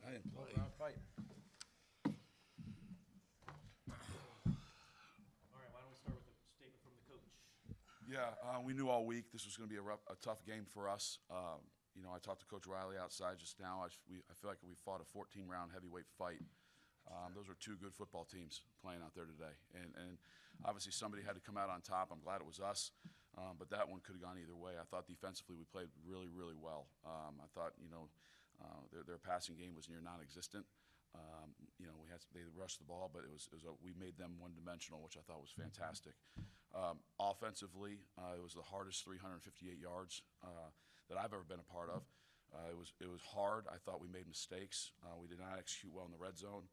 I didn't play. Round fight. All right, why don't we start with a statement from the coach? Yeah, we knew all week this was going to be a tough game for us. I talked to Coach Riley outside just now. I feel like we fought a 14-round heavyweight fight. Those are two good football teams playing out there today. And obviously somebody had to come out on top. I'm glad it was us. But that one could have gone either way. I thought defensively we played really, really well. I thought, their passing game was near non-existent. They rushed the ball, but we made them one-dimensional, which I thought was fantastic. Offensively, it was the hardest 358 yards that I've ever been a part of. It was hard. I thought we made mistakes. We did not execute well in the red zone,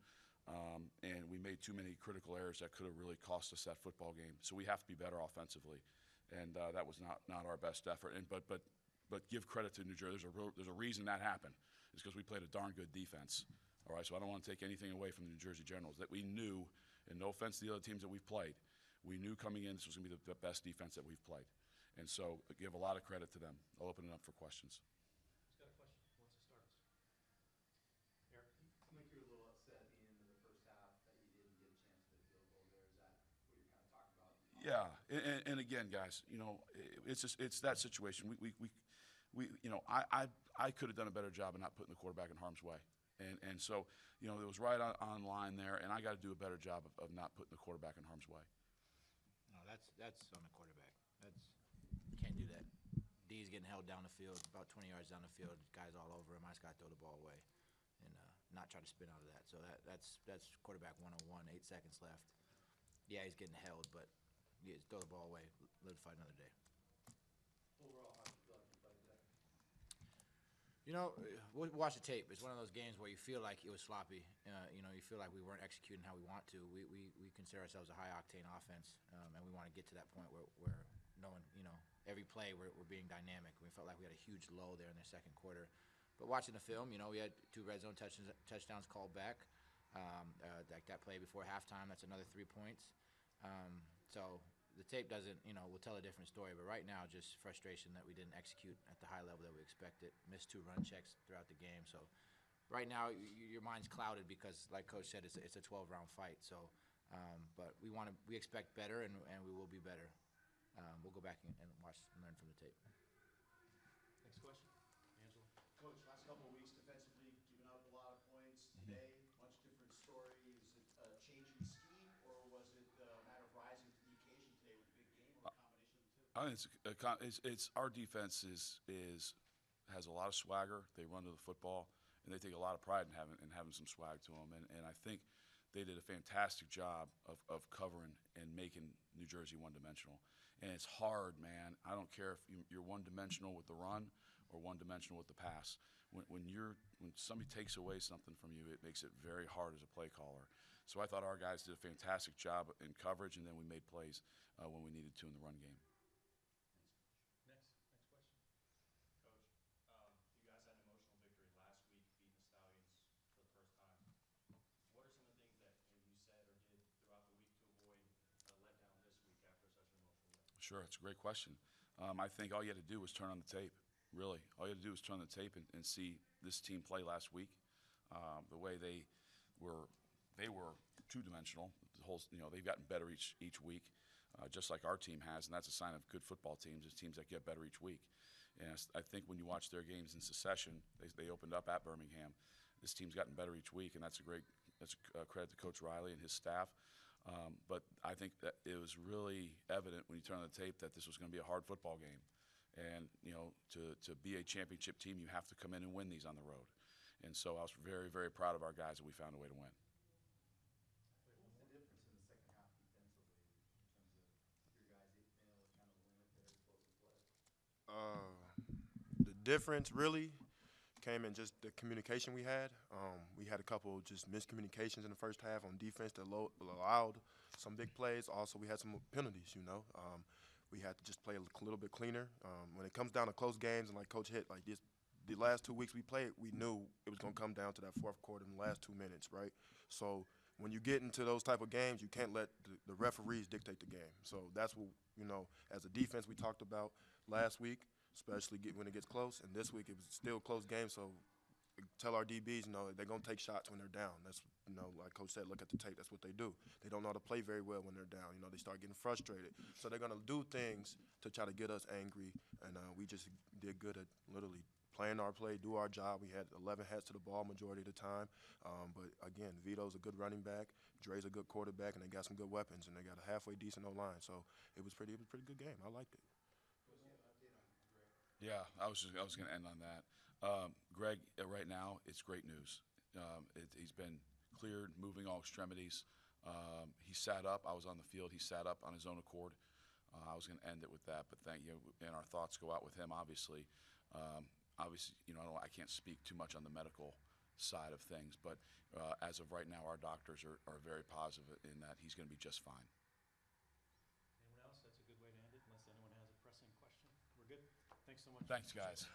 and we made too many critical errors that could have really cost us that football game. So we have to be better offensively, and that was not our best effort. But give credit to New Jersey. There's a reason that happened. It's because we played a darn good defense. All right, so I don't want to take anything away from the New Jersey Generals. That we knew, and no offense to the other teams that we've played, we knew coming in this was going to be the best defense that we've played. And so give a lot of credit to them. I'll open it up for questions. Who's got a question? Who wants to start us? Eric? Seemed like you were a little upset at the end of the first half that you didn't get a chance to field goal there. Is that what you're kind of talking about? Yeah, and again, guys, it's that situation. I could have done a better job of not putting the quarterback in harm's way. And so, it was right on line there, and I got to do a better job of not putting the quarterback in harm's way. No, that's on the quarterback. Can't do that. D's getting held down the field, about 20 yards down the field, guys all over him. I just got to throw the ball away and not try to spin out of that. So that's quarterback 101, 8 seconds left. Yeah, he's getting held, but throw the ball away, live to fight another day. Overall, how do you feel like you played today? We'll watch the tape. It's one of those games where you feel like it was sloppy. You feel like we weren't executing how we want to. We consider ourselves a high-octane offense, and we want to get to that point where knowing, every play we're being dynamic. We felt like we had a huge lull there in the second quarter. But watching the film, we had 2 red zone touchdowns called back. Like that play before halftime, that's another 3 points. So the tape doesn't, will tell a different story. But right now, just frustration that we didn't execute at the high level that we expected. Missed 2 run checks throughout the game. So right now, your mind's clouded because, like Coach said, it's a 12-round fight. So, but we expect better, and we will be better. We'll go back and watch and learn from the tape. Next question. Angela? Coach, last couple of weeks defensively, giving up a lot of points. Today, much different story. Is it a change in scheme, or was it a matter of rising to the occasion today with a big game, or a combination of the two? I think it's our defense has a lot of swagger. They run to the football, and they take a lot of pride in having some swag to them. And I think they did a fantastic job of covering and making New Jersey one-dimensional. And it's hard, man. I don't care if you're one-dimensional with the run or one-dimensional with the pass. When somebody takes away something from you, it makes it very hard as a play caller. So I thought our guys did a fantastic job in coverage, and then we made plays when we needed to in the run game. Next question. Coach, you guys had an emotional victory last week, beating the Stallions for the first time. What are some of the things that you said or did throughout the week to avoid a letdown this week after such an emotional win? Sure, it's a great question. I think all you had to do was turn on the tape. Really, all you had to do was turn on the tape and see this team play last week. The way they were two-dimensional. They've gotten better each week, just like our team has, and that's a sign of good football teams. It's teams that get better each week. And I think when you watch their games in succession, they opened up at Birmingham. This team's gotten better each week, and that's a credit to Coach Riley and his staff. But I think that it was really evident when you turn on the tape that this was going to be a hard football game. And, to be a championship team, you have to come in and win these on the road. And so I was very, very proud of our guys that we found a way to win. What was the difference in the second half defensively in terms of your guys being able to kind of limit their explosive play? The difference really came in just the communication we had. We had a couple just miscommunications in the first half on defense that allowed some big plays. Also, we had some penalties, We had to just play a little bit cleaner. When it comes down to close games, and like Coach hit, like the last 2 weeks we played, we knew it was going to come down to that fourth quarter in the last 2 minutes, right? So when you get into those type of games, you can't let the referees dictate the game. So that's what, as a defense we talked about last week, especially when it gets close. And this week it was still a close game, so tell our DBs, you know, they're going to take shots when they're down. That's, you know, like Coach said, look at the tape. That's what they do. They don't know how to play very well when they're down. You know, they start getting frustrated. So they're going to do things to try to get us angry, and we just did good at literally playing our play, do our job. We had 11 hats to the ball majority of the time. But, again, Vito's a good running back. Dre's a good quarterback, and they got some good weapons, and they got a halfway decent O-line. So it was a pretty good game. I liked it. Yeah, I was going to end on that. Greg, right now, it's great news. He's been cleared, moving all extremities. He sat up. I was on the field. He sat up on his own accord. I was going to end it with that, but thank you. And our thoughts go out with him, obviously. Obviously, you know, I can't speak too much on the medical side of things, but as of right now, our doctors are very positive in that he's going to be just fine. Anyone else? That's a good way to end it, unless anyone has a pressing question. We're good? Thanks so much. Thanks, guys.